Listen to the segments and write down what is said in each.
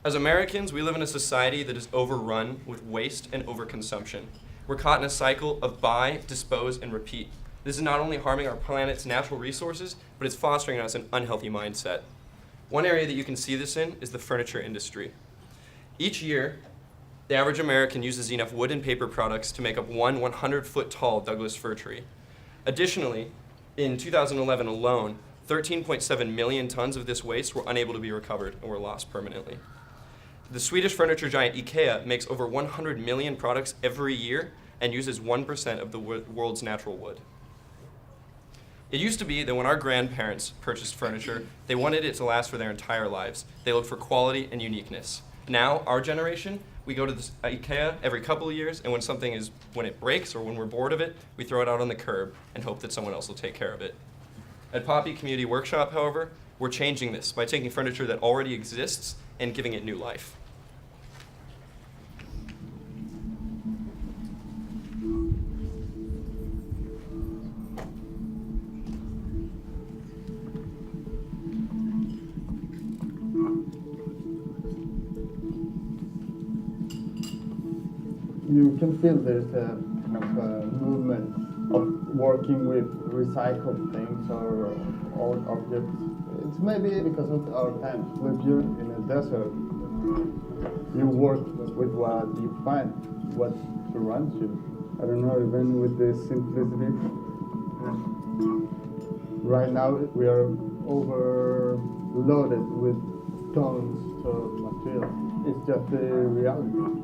As Americans, we live in a society that is overrun with waste and overconsumption. We're caught in a cycle of buy, dispose, and repeat. This is not only harming our planet's natural resources, but it's fostering in us an unhealthy mindset. One area that you can see this in is the furniture industry. Each year, the average American uses enough wood and paper products to make up one 100-foot tall Douglas fir tree. Additionally, in 2011 alone, 13.7 million tons of this waste were unable to be recovered and were lost permanently. The Swedish furniture giant IKEA makes over 100 million products every year and uses 1% of the world's natural wood. It used to be that when our grandparents purchased furniture, they wanted it to last for their entire lives. They looked for quality and uniqueness. Now, our generation, we go to the IKEA every couple of years, and when it breaks or when we're bored of it, we throw it out on the curb and hope that someone else will take care of it. At Poppy Community Workshop, however, we're changing this by taking furniture that already exists and giving it new life. You can feel there's a kind of a movement of working with recycled things or old objects. It's maybe because of our time. If you're in a desert, you work with what you find, what surrounds you. I don't know, even with this simplicity. Right now we are overloaded with tons of material. It's just the reality.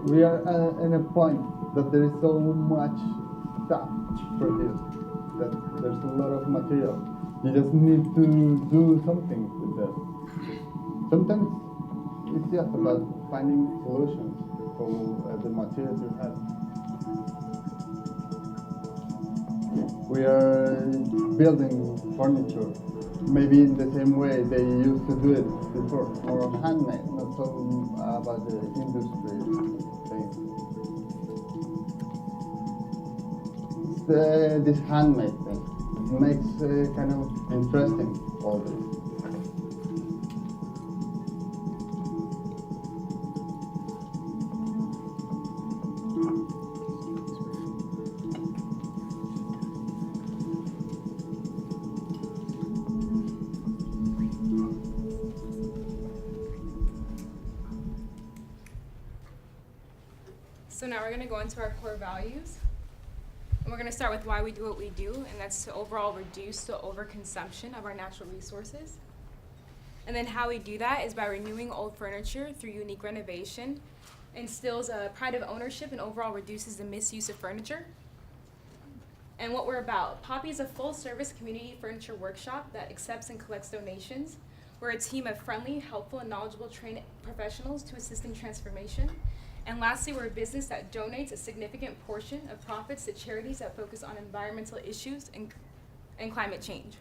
We are in a point that there is so much stuff produced that there's a lot of material. You just need to do something with that. Sometimes it's just about finding solutions for the materials you have. We are building furniture, maybe in the same way they used to do it before, more handmade, not so about the industry thing. It's this handmade thing. It makes kind of interesting all this. So now we're going to go into our core values. And we're going to start with why we do what we do, and that's to overall reduce the overconsumption of our natural resources. And then how we do that is by renewing old furniture through unique renovation, instills a pride of ownership, and overall reduces the misuse of furniture. And what we're about. Poppy is a full-service community furniture workshop that accepts and collects donations. We're a team of friendly, helpful, and knowledgeable trained professionals to assist in transformation. And lastly, we're a business that donates a significant portion of profits to charities that focus on environmental issues and climate change.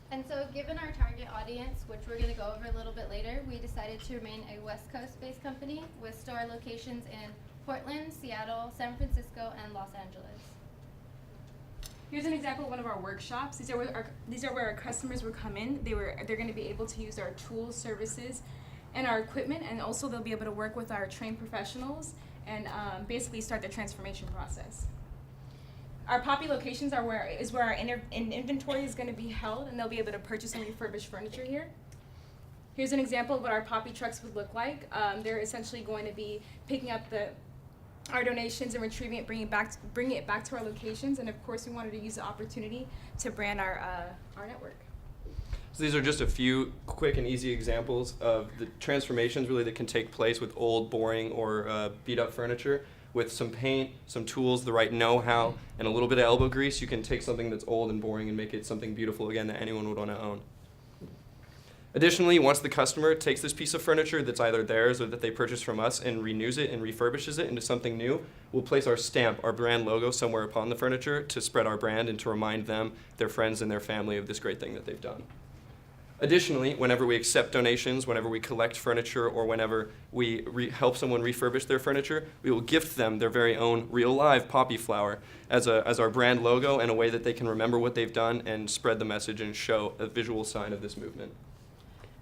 And so given our target audience, which we're going to go over a little bit later, we decided to remain a West Coast-based company with store locations in Portland, Seattle, San Francisco, and Los Angeles. Here's an example of one of our workshops. These are where our customers would come in. They're going to be able to use our tools, services, and our equipment, and also they'll be able to work with our trained professionals and basically start the transformation process. Our Poppy locations are where our inventory is going to be held, and they'll be able to purchase and refurbish furniture here. Here's an example of what our Poppy trucks would look like. They're essentially going to be picking up our donations and retrieving it, bringing it back to our locations, and of course we wanted to use the opportunity to brand our network. So these are just a few quick and easy examples of the transformations really that can take place with old, boring, or beat-up furniture. With some paint, some tools, the right know-how, and a little bit of elbow grease, you can take something that's old and boring and make it something beautiful again that anyone would want to own. Additionally, once the customer takes this piece of furniture that's either theirs or that they purchase from us and renews it and refurbishes it into something new, we'll place our stamp, our brand logo, somewhere upon the furniture to spread our brand and to remind them, their friends, and their family of this great thing that they've done. Additionally, whenever we accept donations, whenever we collect furniture, or whenever we help someone refurbish their furniture, we will gift them their very own real live poppy flower as our brand logo and a way that they can remember what they've done and spread the message and show a visual sign of this movement.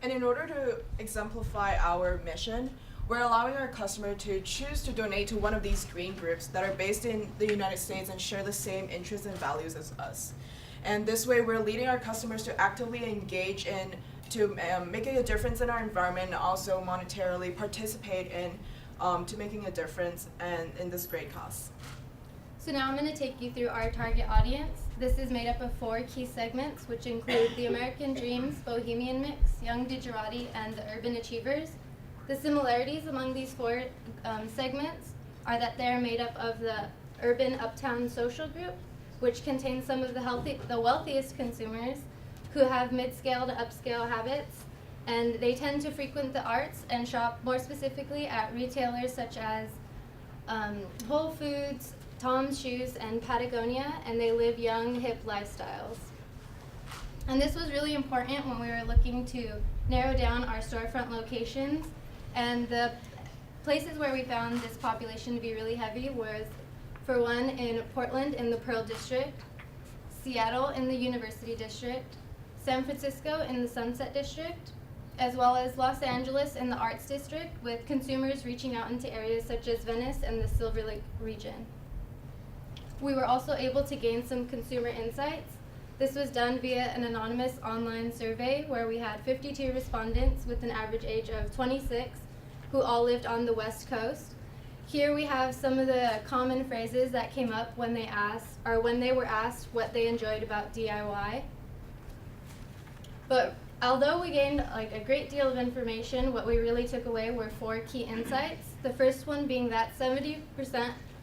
And in order to exemplify our mission, we're allowing our customer to choose to donate to one of these green groups that are based in the United States and share the same interests and values as us. And this way, we're leading our customers to actively engage in to making a difference in our environment, and also monetarily participate in to making a difference and in this great cause. So now I'm going to take you through our target audience. This is made up of 4 key segments, which include the American Dreams, Bohemian Mix, Young Digerati, and the Urban Achievers. The similarities among these 4 segments are that they're made up of the Urban Uptown Social Group, which contains some of the wealthiest consumers who have mid-scale to upscale habits, and they tend to frequent the arts and shop more specifically at retailers such as Whole Foods, Tom's Shoes, and Patagonia, and they live young, hip lifestyles. And this was really important when we were looking to narrow down our storefront locations, and the places where we found this population to be really heavy was, for one, in Portland in the Pearl District, Seattle in the University District, San Francisco in the Sunset District, as well as Los Angeles in the Arts District, with consumers reaching out into areas such as Venice and the Silver Lake region. We were also able to gain some consumer insights. This was done via an anonymous online survey where we had 52 respondents with an average age of 26 who all lived on the West Coast. Here we have some of the common phrases that came up when they were asked what they enjoyed about DIY. But although we gained a great deal of information, what we really took away were 4 key insights. The first one being that 70%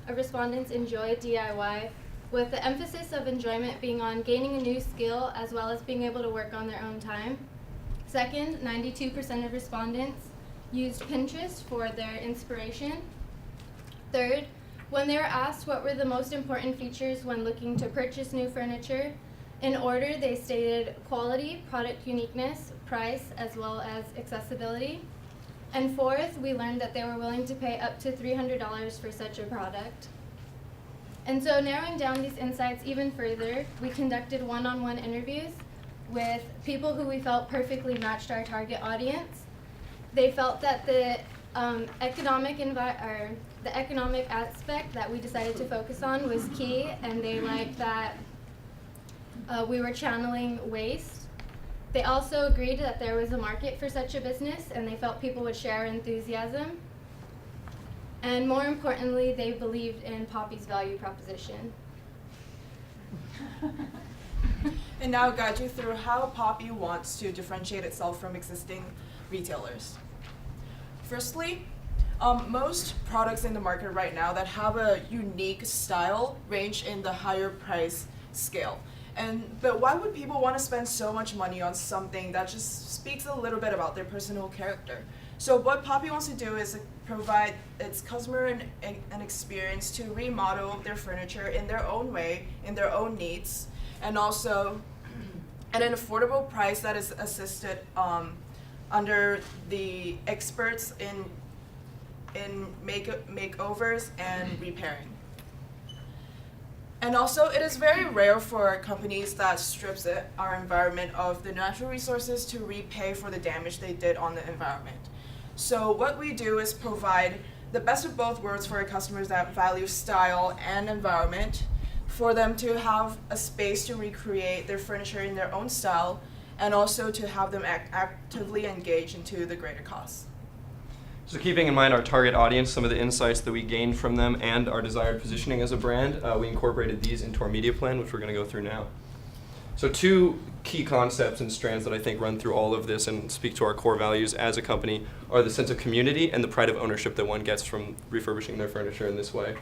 of respondents enjoy DIY, with the emphasis of enjoyment being on gaining a new skill as well as being able to work on their own time. Second, 92% of respondents used Pinterest for their inspiration. Third, when they were asked what were the most important features when looking to purchase new furniture, in order they stated quality, product uniqueness, price, as well as accessibility. And fourth, we learned that they were willing to pay up to $300 for such a product. And so narrowing down these insights even further, we conducted one-on-one interviews with people who we felt perfectly matched our target audience. They felt that the economic aspect that we decided to focus on was key, and they liked that we were channeling waste. They also agreed that there was a market for such a business, and they felt people would share enthusiasm. And more importantly, they believed in Poppy's value proposition. And now I'll guide you through how Poppy wants to differentiate itself from existing retailers. Firstly, most products in the market right now that have a unique style range in the higher price scale. But why would people want to spend so much money on something that just speaks a little bit about their personal character? So what Poppy wants to do is provide its customer an experience to remodel their furniture in their own way, in their own needs, and also at an affordable price that is assisted under the experts in makeovers and repairing. And also, it is very rare for companies that strips our environment of the natural resources to repay for the damage they did on the environment. So what we do is provide the best of both worlds for our customers that value style and environment, for them to have a space to recreate their furniture in their own style, and also to have them actively engage into the greater cause. So keeping in mind our target audience, some of the insights that we gained from them, and our desired positioning as a brand, we incorporated these into our media plan, which we're going to go through now. So 2 key concepts and strands that I think run through all of this and speak to our core values as a company are the sense of community and the pride of ownership that one gets from refurbishing their furniture in this way.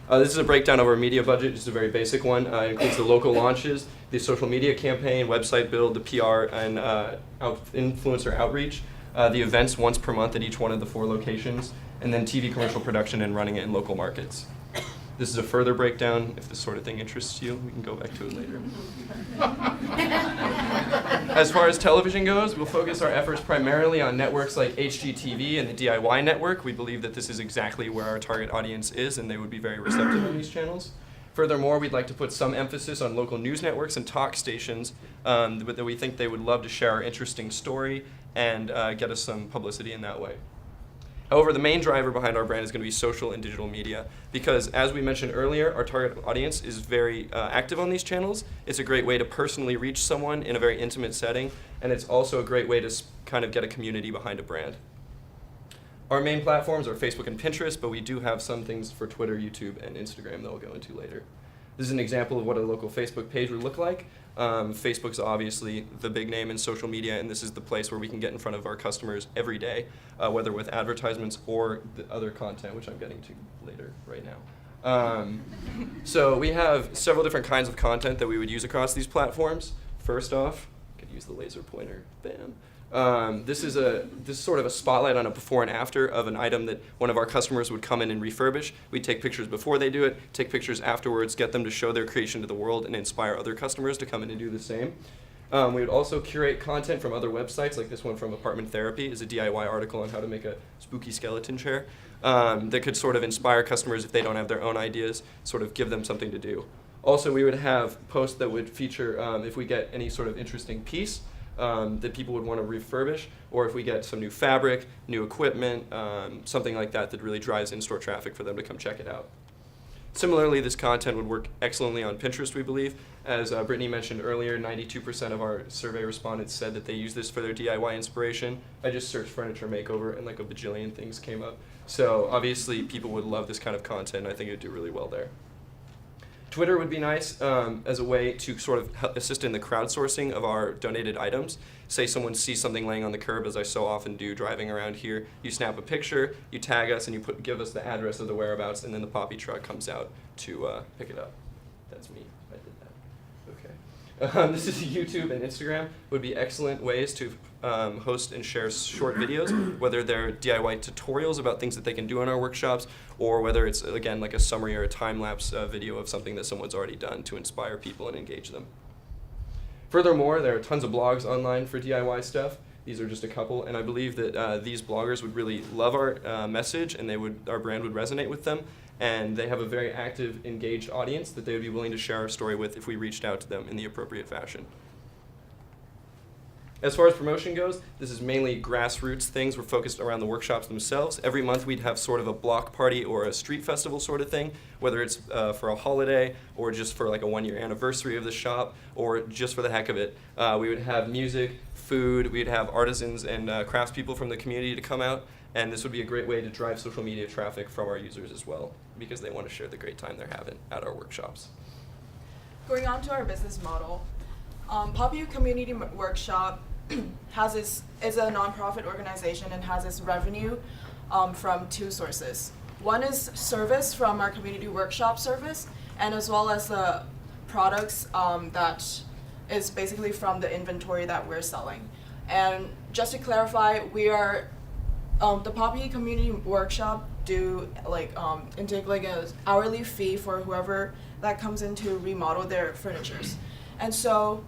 This is a breakdown of our media budget, just a very basic one. It includes the local launches, the social media campaign, website build, the PR, and influencer outreach, the events once per month at each one of the 4 locations, and then TV commercial production and running it in local markets. This is a further breakdown. If this sort of thing interests you, we can go back to it later. As far as television goes, we'll focus our efforts primarily on networks like HGTV and the DIY network. We believe that this is exactly where our target audience is, and they would be very receptive on these channels. Furthermore, we'd like to put some emphasis on local news networks and talk stations that we think they would love to share our interesting story and get us some publicity in that way. However, the main driver behind our brand is going to be social and digital media because, as we mentioned earlier, our target audience is very active on these channels. It's a great way to personally reach someone in a very intimate setting, and it's also a great way to kind of get a community behind a brand. Our main platforms are Facebook and Pinterest, but we do have some things for Twitter, YouTube, and Instagram that we'll go into later. This is an example of what a local Facebook page would look like. Facebook's obviously the big name in social media, and this is the place where we can get in front of our customers every day, whether with advertisements or the other content, which I'm getting to later right now. So we have several different kinds of content that we would use across these platforms. First off, I could use the laser pointer, bam. This is sort of a spotlight on a before and after of an item that one of our customers would come in and refurbish. We'd take pictures before they do it, take pictures afterwards, get them to show their creation to the world and inspire other customers to come in and do the same. We would also curate content from other websites, like this one from Apartment Therapy is a DIY article on how to make a spooky skeleton chair that could sort of inspire customers if they don't have their own ideas, sort of give them something to do. Also, we would have posts that would feature if we get any sort of interesting piece that people would want to refurbish, or if we get some new fabric, new equipment, something like that that really drives in-store traffic for them to come check it out. Similarly, this content would work excellently on Pinterest, we believe. As Brittany mentioned earlier, 92% of our survey respondents said that they use this for their DIY inspiration. I just searched furniture makeover and like a bajillion things came up. So obviously people would love this kind of content. I think it would do really well there. Twitter would be nice as a way to sort of assist in the crowdsourcing of our donated items. Say someone sees something laying on the curb, as I so often do driving around here. You snap a picture, you tag us, and you give us the address of the whereabouts, and then the Poppy truck comes out to pick it up. That's me. I did that. Okay. This is YouTube and Instagram. Would be excellent ways to host and share short videos, whether they're DIY tutorials about things that they can do in our workshops, or whether it's, again, like a summary or a time-lapse video of something that someone's already done to inspire people and engage them. Furthermore, there are tons of blogs online for DIY stuff. These are just a couple, and I believe that these bloggers would really love our message, and our brand would resonate with them, and they have a very active, engaged audience that they would be willing to share our story with if we reached out to them in the appropriate fashion. As far as promotion goes, this is mainly grassroots things. We're focused around the workshops themselves. Every month we'd have sort of a block party or a street festival sort of thing, whether it's for a holiday or just for like a 1-year anniversary of the shop or just for the heck of it. We would have music, food, we'd have artisans and craftspeople from the community to come out, and this would be a great way to drive social media traffic from our users as well, because they want to share the great time they're having at our workshops. Going on to our business model, Poppy Community Workshop is a nonprofit organization and has its revenue from 2 sources. One is service from our community workshop service, and as well as the products that is basically from the inventory that we're selling. And just to clarify, we are the Poppy Community Workshop intake like an hourly fee for whoever that comes in to remodel their furnitures. And so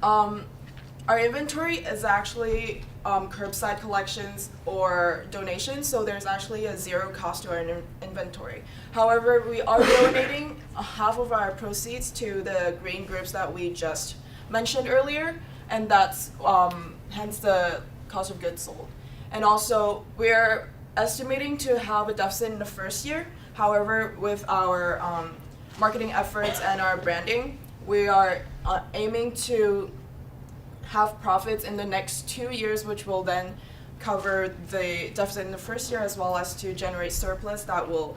our inventory is actually curbside collections or donations, so there's actually a 0 cost to our inventory. However, we are donating half of our proceeds to the green groups that we just mentioned earlier, and that's hence the cost of goods sold. And also, we're estimating to have a deficit in the first year. However, with our marketing efforts and our branding, we are aiming to have profits in the next 2 years, which will then cover the deficit in the first year, as well as to generate surplus that will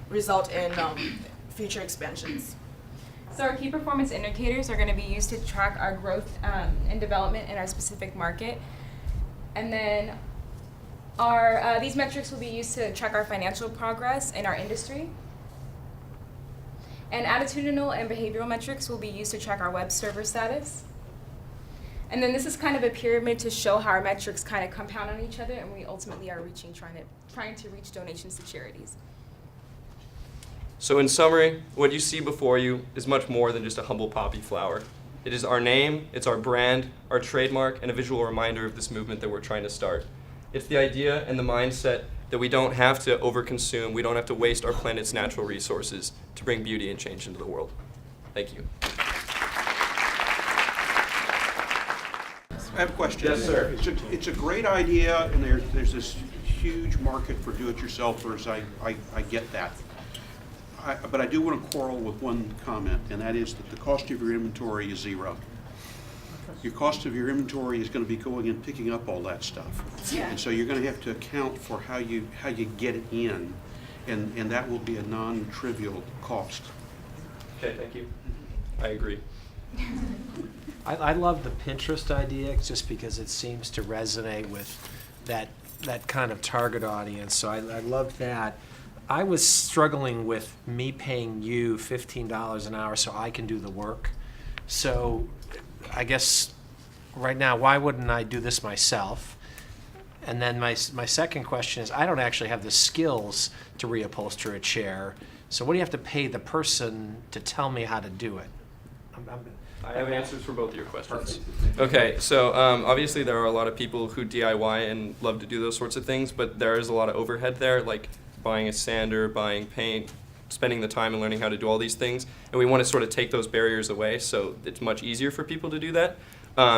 result in future expansions. So our key performance indicators are going to be used to track our growth and development in our specific market. And then these metrics will be used to track our financial progress in our industry. And attitudinal and behavioral metrics will be used to track our web server status. And then this is kind of a pyramid to show how our metrics kind of compound on each other, and we ultimately are trying to reach donations to charities. So in summary, what you see before you is much more than just a humble poppy flower. It is our name, it's our brand, our trademark, and a visual reminder of this movement that we're trying to start. It's the idea and the mindset that we don't have to overconsume, we don't have to waste our planet's natural resources to bring beauty and change into the world. Thank you. I have a question. Yes, sir. It's a great idea, and there's this huge market for do-it-yourselfers. I get that. But I do want to quarrel with one comment, and that is that the cost of your inventory is zero. Your cost of your inventory is going to be going and picking up all that stuff. Yeah. And so you're going to have to account for how you get it in, and that will be a non-trivial cost. Okay, thank you. I agree. I love the Pinterest idea just because it seems to resonate with that kind of target audience. So I love that. I was struggling with me paying you $15 an hour so I can do the work. So I guess right now, why wouldn't I do this myself? And then my second question is, I don't actually have the skills to reupholster a chair. So what do you have to pay the person to tell me how to do it? I have answers for both of your questions. Okay, so obviously there are a lot of people who DIY and love to do those sorts of things, but there is a lot of overhead there, like buying a sander, buying paint, spending the time and learning how to do all these things. And we want to sort of take those barriers away so it's much easier for people to do that.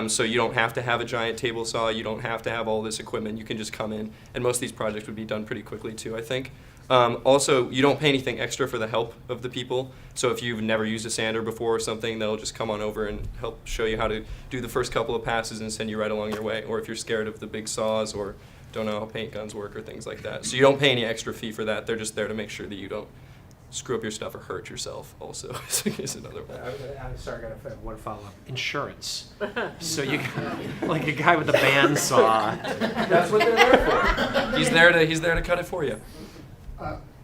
So you don't have to have a giant table saw, you don't have to have all this equipment, you can just come in. And most of these projects would be done pretty quickly too, I think. Also, you don't pay anything extra for the help of the people. So if you've never used a sander before or something, they'll just come on over and help show you how to do the first couple of passes and send you right along your way. Or if you're scared of the big saws or don't know how paint guns work or things like that. So you don't pay any extra fee for that. They're just there to make sure that you don't screw up your stuff or hurt yourself also is another one. I'm sorry, I got one follow-up. Insurance. So you like a guy with a bandsaw. That's what they're there for. He's there to cut it for you.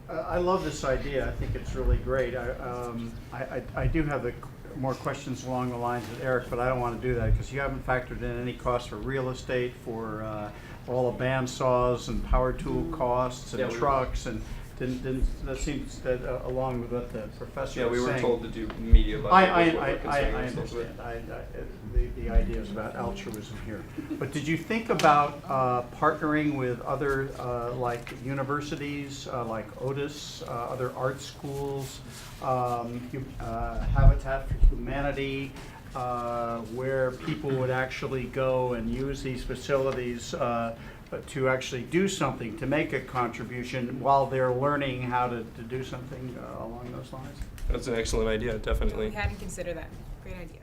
I love this idea. I think it's really great. I do have more questions along the lines of Eric, but I don't want to do that because you haven't factored in any costs for real estate, for all the band saws and power tool costs and trucks, and didn't that seems that along with what the professor Yeah, was we were saying. told to do media I budget. understand. The idea is about altruism here. But did you think about partnering with other like universities, like Otis, other art schools, Habitat for Humanity, where people would actually go and use these facilities to actually do something, to make a contribution while they're learning how to do something along those lines? That's an excellent idea, definitely. We hadn't considered that. Great idea.